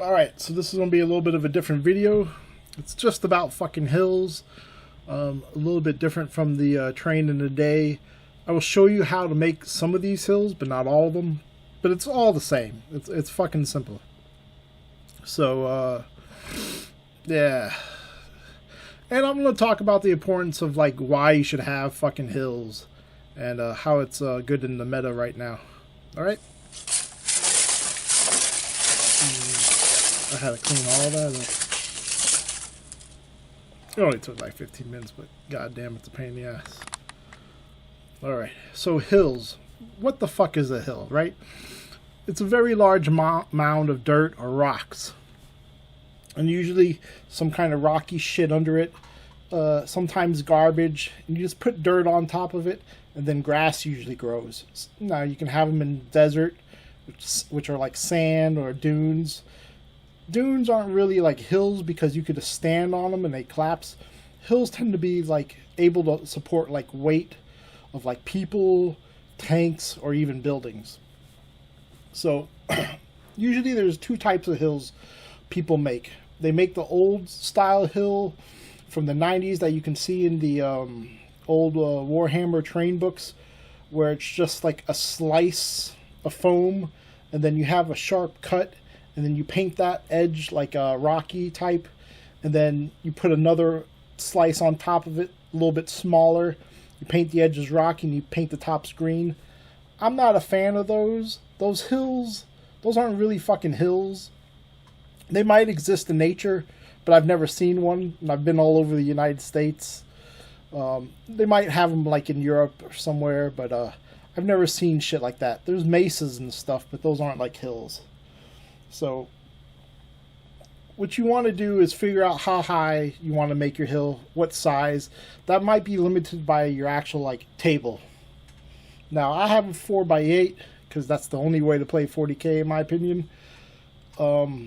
Alright, so this is going to be a little bit of a different video. It's just about fucking hills. A little bit different from the train in the day. I will show you how to make some of these hills, but not all of them. But it's all the same. It's fucking simple. So, yeah. And I'm going to talk about the importance of, like, why you should have fucking hills. And how it's good in the meta right now. Alright? I had to clean all that up. It only took like 15 minutes, but goddamn, it's a pain in the ass. Alright, so hills. What the fuck is a hill, right? It's a very large mound of dirt or rocks. And usually some kind of rocky shit under it. Sometimes garbage. And you just put dirt on top of it, and then grass usually grows. Now, you can have them in the desert, which are like sand or dunes. Dunes aren't really like hills because you could just stand on them and they collapse. Hills tend to be like able to support like weight of like people, tanks, or even buildings. So usually there's two types of hills people make. They make the old style hill from the 90s that you can see in the old Warhammer train books, where it's just like a slice of foam and then you have a sharp cut. And then you paint that edge like a rocky type. And then you put another slice on top of it, a little bit smaller. You paint the edges rocky and you paint the tops green. I'm not a fan of those. Those hills, those aren't really fucking hills. They might exist in nature, but I've never seen one. And I've been all over the United States. They might have them like in Europe or somewhere, but I've never seen shit like that. There's mesas and stuff, but those aren't like hills. So, what you want to do is figure out how high you want to make your hill, what size. That might be limited by your actual, like, table. Now, I have a 4x8, because that's the only way to play 40k, in my opinion. So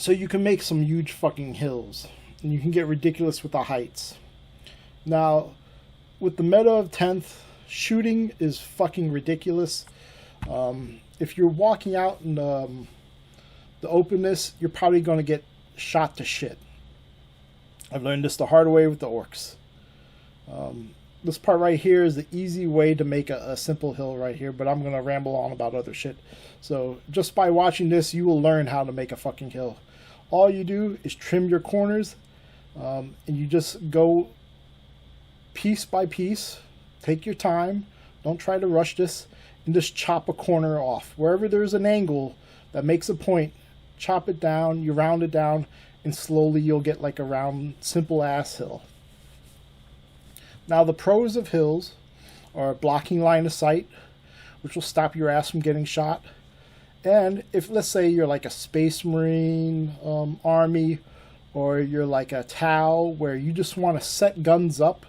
you can make some huge fucking hills. And you can get ridiculous with the heights. Now, with the meta of 10th, shooting is fucking ridiculous. If you're walking out in the openness, you're probably going to get shot to shit. I've learned this the hard way with the orcs. This part right here is the easy way to make a simple hill right here, but I'm going to ramble on about other shit. So just by watching this, you will learn how to make a fucking hill. All you do is trim your corners, and you just go piece by piece. Take your time. Don't try to rush this. And just chop a corner off. Wherever there's an angle that makes a point, chop it down, you round it down, and slowly you'll get like a round, simple ass hill. Now the pros of hills are blocking line of sight, which will stop your ass from getting shot. And if, let's say, you're like a space marine, army, or you're like a Tau, where you just want to set guns up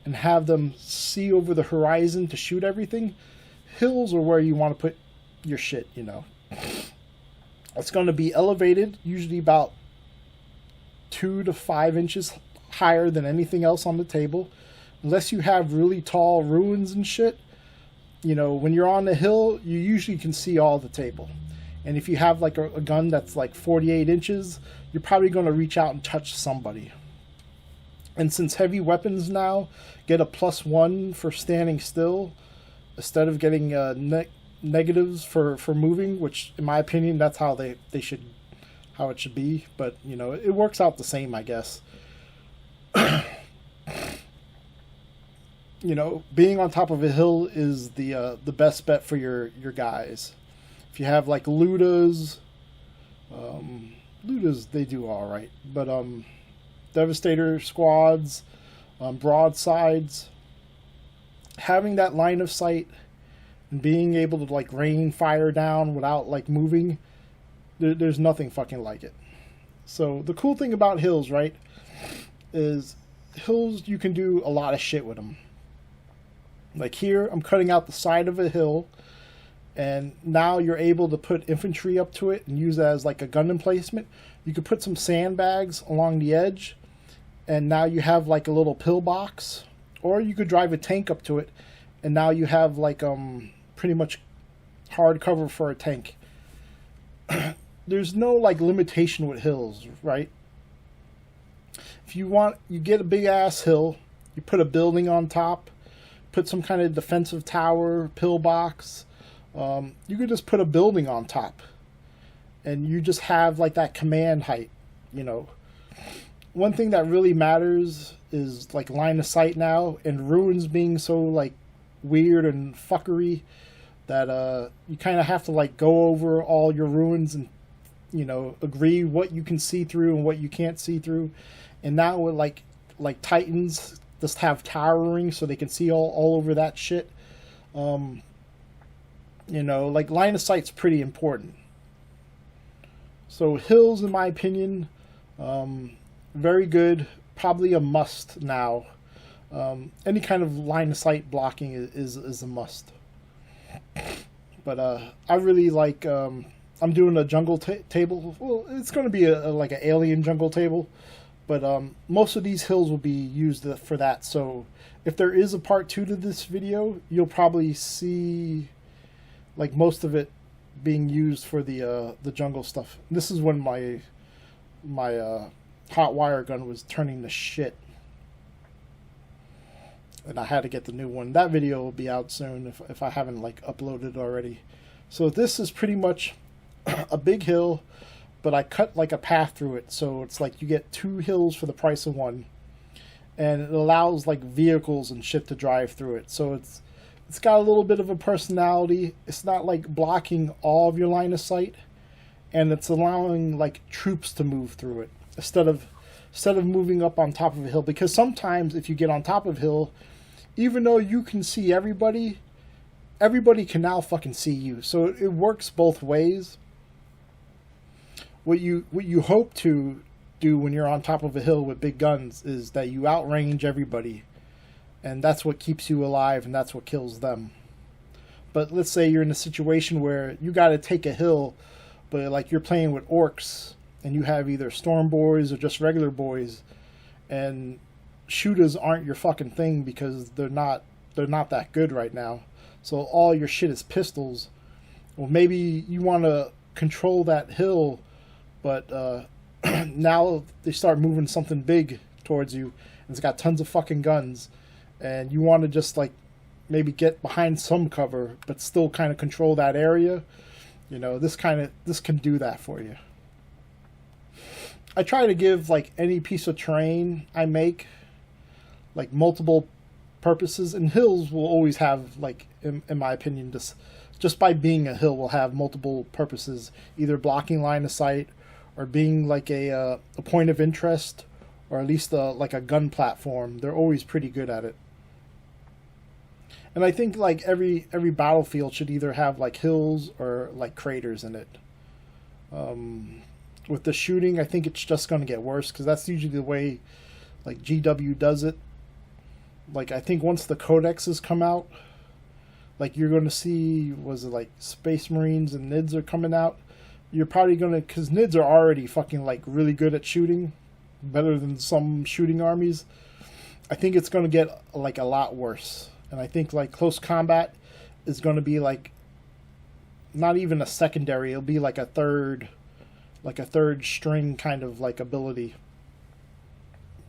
and have them see over the horizon to shoot everything, hills are where you want to put your shit, you know. It's going to be elevated, usually about 2 to 5 inches higher than anything else on the table. Unless you have really tall ruins and shit, you know, when you're on the hill, you usually can see all the table. And if you have like a gun that's like 48 inches, you're probably going to reach out and touch somebody. And since heavy weapons now get a +1 for standing still, instead of getting negatives for moving, which in my opinion that's how how it should be, but you know, it works out the same, I guess. You know, being on top of a hill is the best bet for your guys. If you have like Ludas, they do all right, but Devastator squads, broadsides, having that line of sight and being able to like rain fire down without like moving, there's nothing fucking like it. So the cool thing about hills, right, is hills, you can do a lot of shit with them. Like here, I'm cutting out the side of a hill, and now you're able to put infantry up to it and use it as like a gun emplacement. You could put some sandbags along the edge, and now you have like a little pillbox. Or you could drive a tank up to it, and now you have like pretty much hard cover for a tank. there's no like limitation with hills, right? If you want, you get a big ass hill, you put a building on top, put some kind of defensive tower, pillbox. You could just put a building on top, and you just have like that command height. You know, one thing that really matters is like line of sight now, and ruins being so like weird and fuckery that you kind of have to like go over all your ruins and, you know, agree what you can see through and what you can't see through. And now with like Titans just have towering so they can see all over that shit. You know, like line of sight's pretty important. So hills, in my opinion, very good, probably a must now. Any kind of line of sight blocking is a must. But I really like, I'm doing a jungle table. Well, it's going to be like an alien jungle table, but most of these hills will be used for that. So if there is a part 2 to this video, you'll probably see like most of it being used for the jungle stuff. This is when my hot wire gun was turning to shit, and I had to get the new one. That video will be out soon if I haven't like uploaded already. So this is pretty much a big hill, but I cut like a path through it, so it's like you get 2 hills for the price of 1, and it allows like vehicles and shit to drive through it. So it's got a little bit of a personality. It's not like blocking all of your line of sight, and it's allowing like troops to move through it instead of moving up on top of a hill. Because sometimes if you get on top of a hill, even though you can see everybody can now fucking see you. So it works both ways. What you hope to do when you're on top of a hill with big guns is that you outrange everybody, and that's what keeps you alive, and that's what kills them. But let's say you're in a situation where you got to take a hill, but like you're playing with orcs, and you have either storm boys or just regular boys, and shooters aren't your fucking thing because they're not that good right now. So all your shit is pistols. Well, maybe you want to control that hill, but now they start moving something big towards you, and it's got tons of fucking guns, and you want to just like maybe get behind some cover, but still kind of control that area. You know, this can do that for you. I try to give like any piece of terrain I make like multiple purposes, and hills will always have like, in my opinion, just by being a hill will have multiple purposes, either blocking line of sight or being like a point of interest, or at least like a gun platform. They're always pretty good at it. And I think like every battlefield should either have like hills or like craters in it. With the shooting, I think it's just going to get worse, because that's usually the way like GW does it. Like I think once the codexes come out, like you're going to see, was it like Space Marines and NIDS are coming out. You're probably going to, because NIDS are already fucking like really good at shooting, better than some shooting armies. I think it's going to get like a lot worse. And I think like close combat is going to be like not even a secondary, it'll be like a third string kind of like ability.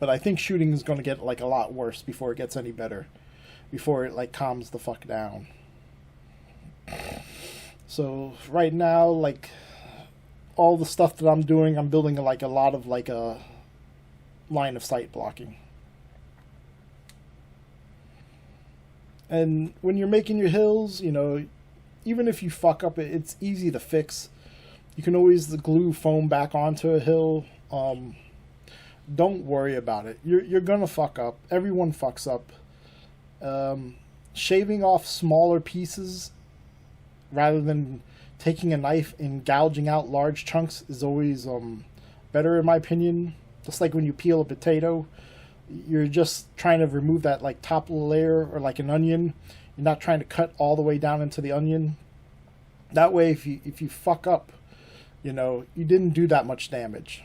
But I think shooting is going to get like a lot worse before it gets any better, before it like calms the fuck down. So right now, like all the stuff that I'm doing, I'm building like a lot of like a line of sight blocking. And when you're making your hills, you know, even if you fuck up, it's easy to fix. You can always glue foam back onto a hill. Don't worry about it. You're gonna fuck up. Everyone fucks up. Shaving off smaller pieces rather than taking a knife and gouging out large chunks is always better, in my opinion. Just like when you peel a potato, you're just trying to remove that like top layer, or like an onion. You're not trying to cut all the way down into the onion. That way, if you fuck up, you know, you didn't do that much damage.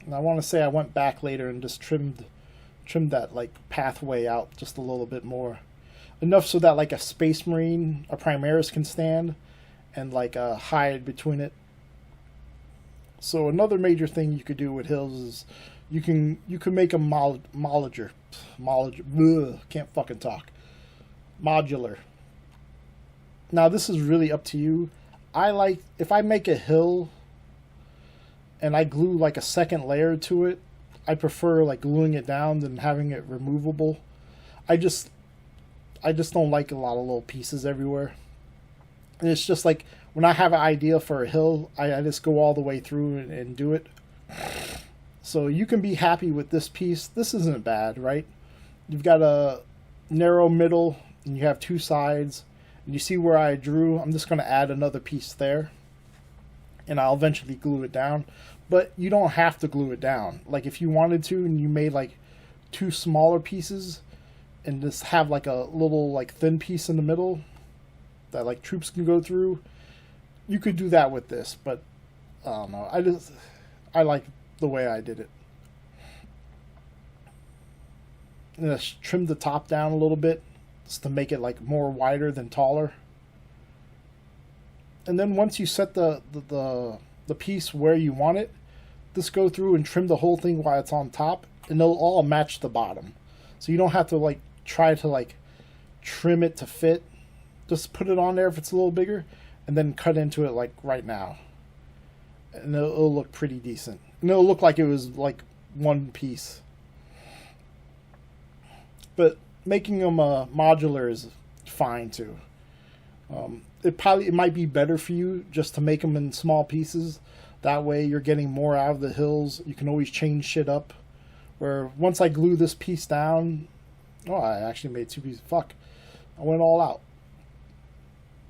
And I want to say I went back later and just trimmed that like pathway out just a little bit more, enough so that like a Space Marine, a Primaris can stand, and like hide between it. So another major thing you could do with hills is you can make a can't fucking talk, modular. Now this is really up to you. I like, if I make a hill and I glue like a second layer to it, I prefer like gluing it down than having it removable. I just don't like a lot of little pieces everywhere. And it's just like when I have an idea for a hill, I just go all the way through and do it. So you can be happy with this piece. This isn't bad, right? You've got a narrow middle and you have two sides. And you see where I drew? I'm just going to add another piece there. And I'll eventually glue it down. But you don't have to glue it down. Like if you wanted to and you made like two smaller pieces and just have like a little like thin piece in the middle that like troops can go through, you could do that with this. But I don't know. I like the way I did it. And just trim the top down a little bit just to make it like more wider than taller. And then once you set the piece where you want it, just go through and trim the whole thing while it's on top, and they'll all match the bottom. So you don't have to like try to like trim it to fit. Just put it on there if it's a little bigger, and then cut into it like right now. And it'll look pretty decent. And it'll look like it was like one piece. But making them modular is fine too. It might be better for you just to make them in small pieces. That way you're getting more out of the hills. You can always change shit up. Where once I glue this piece down, I actually made two pieces. Fuck, I went all out.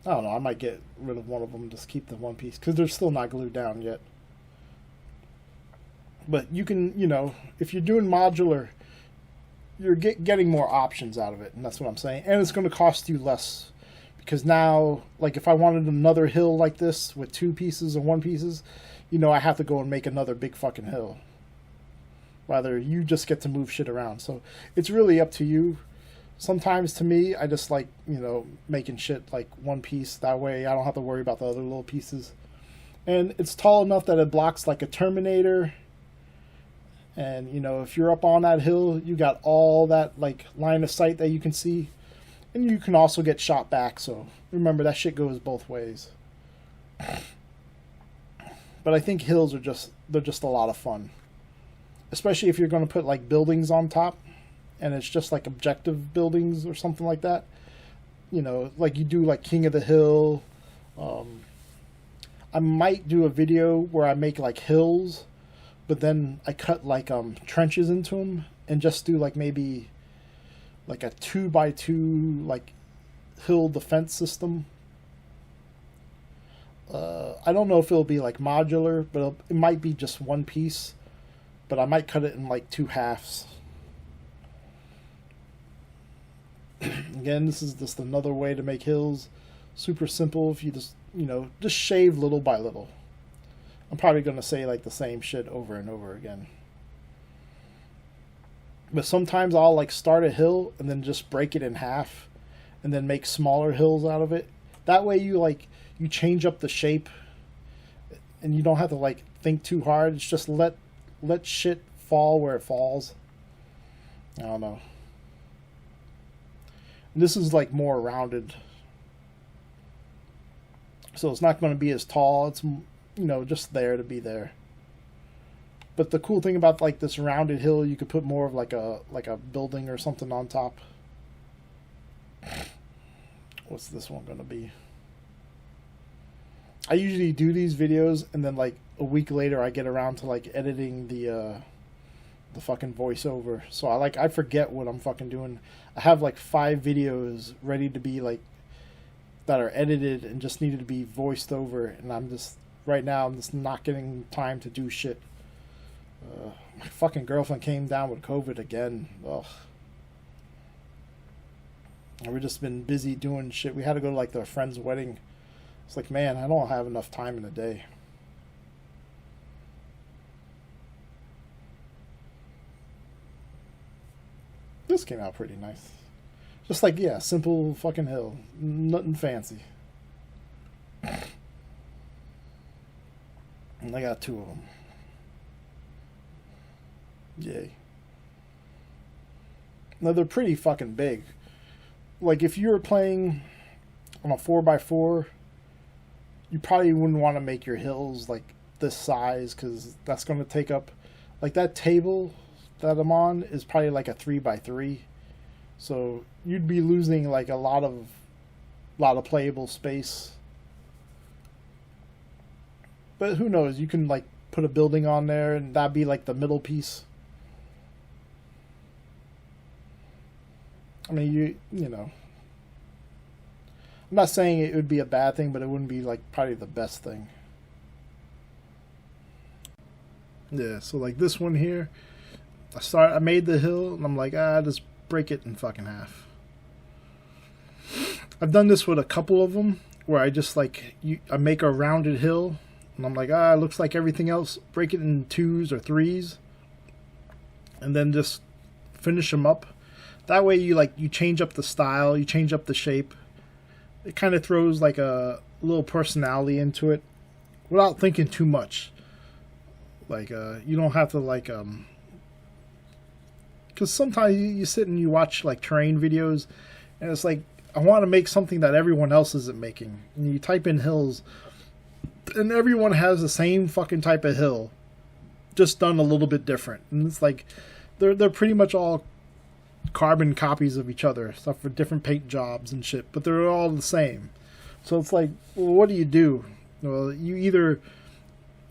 I don't know. I might get rid of one of them and just keep the one piece because they're still not glued down yet. But you can, if you're doing modular, you're getting more options out of it, and that's what I'm saying. And it's going to cost you less. Because now, like if I wanted another hill like this with two pieces or one pieces, I have to go and make another big fucking hill. Rather, you just get to move shit around. So it's really up to you. Sometimes to me, I just like, making shit like one piece. That way I don't have to worry about the other little pieces. And it's tall enough that it blocks like a Terminator. And, if you're up on that hill, you got all that like line of sight that you can see. And you can also get shot back, so remember that shit goes both ways. But I think hills they're just a lot of fun. Especially if you're going to put like buildings on top and it's just like objective buildings or something like that. Like you do like King of the Hill. I might do a video where I make like hills, but then I cut like trenches into them and just do like maybe like a 2x2 like hill defense system. I don't know if it'll be like modular, but it might be just one piece. But I might cut it in like two halves. Again, this is just another way to make hills. Super simple if you just, just shave little by little. I'm probably going to say like the same shit over and over again. But sometimes I'll like start a hill and then just break it in half and then make smaller hills out of it. That way you change up the shape and you don't have to like think too hard. It's just let shit fall where it falls. I don't know. And this is like more rounded. So it's not going to be as tall. It's just there to be there. But the cool thing about like this rounded hill, you could put more of like a building or something on top. What's this one gonna be? I usually do these videos and then like a week later I get around to like editing the fucking voiceover. So I forget what I'm fucking doing. I have like 5 videos ready to be like that are edited and just needed to be voiced over, and I'm just not getting time to do shit. My fucking girlfriend came down with COVID again. Ugh. And we've just been busy doing shit. We had to go to like their friend's wedding. It's like, man, I don't have enough time in a day. This came out pretty nice. Just like, simple fucking hill. Nothing fancy. And I got 2 of them. Yay. Now they're pretty fucking big. Like if you were playing on a 4x4, you probably wouldn't want to make your hills like this size, because that's going to take up, like that table that I'm on is probably like a 3x3, so you'd be losing like a lot of playable space. But who knows, you can like put a building on there and that'd be like the middle piece. I mean, you know, I'm not saying it would be a bad thing, but it wouldn't be like probably the best thing. Yeah, so like this one here, I made the hill and I'm like, just break it in fucking half. I've done this with a couple of them where I just like I make a rounded hill and I'm like, it looks like everything else, break it in 2s or 3s and then just finish them up. That way you change up the style, you change up the shape. It kind of throws like a little personality into it without thinking too much. Like you don't have to like because sometimes you sit and you watch like terrain videos and it's like, I want to make something that everyone else isn't making, and you type in hills and everyone has the same fucking type of hill, just done a little bit different. And it's like they're pretty much all carbon copies of each other, stuff for different paint jobs and shit, but they're all the same. So it's like, well, what do? Well, you either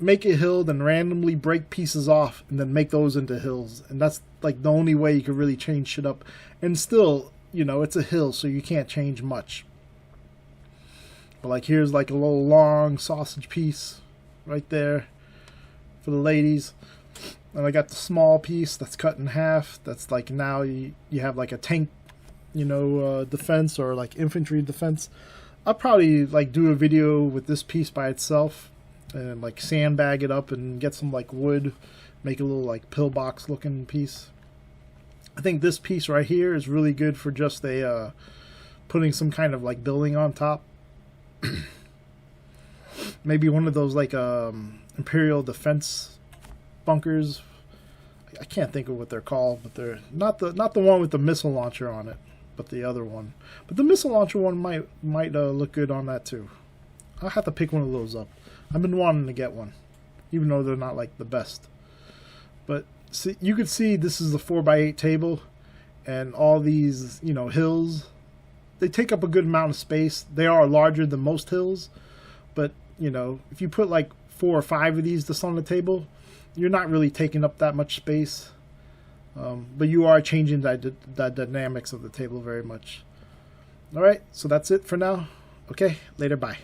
make a hill, then randomly break pieces off, and then make those into hills. And that's like the only way you can really change shit up. And still, you know, it's a hill, so you can't change much. But like here's like a little long sausage piece right there for the ladies. And I got the small piece that's cut in half. That's like, now you have like a tank, you know, defense, or like infantry defense. I'll probably like do a video with this piece by itself and like sandbag it up and get some like wood, make a little like pillbox looking piece. I think this piece right here is really good for just a putting some kind of like building on top. Maybe one of those like Imperial defense bunkers. I can't think of what they're called, but they're not the one with the missile launcher on it, but the other one. But the missile launcher one might look good on that too. I'll have to pick one of those up. I've been wanting to get one, even though they're not like the best. But see, you could see this is a 4x8 table, and all these, you know, hills, they take up a good amount of space. They are larger than most hills, but you know, if you put like 4 or 5 of these just on the table, you're not really taking up that much space. But you are changing the dynamics of the table very much. All right, so that's it for now. Okay, later, bye.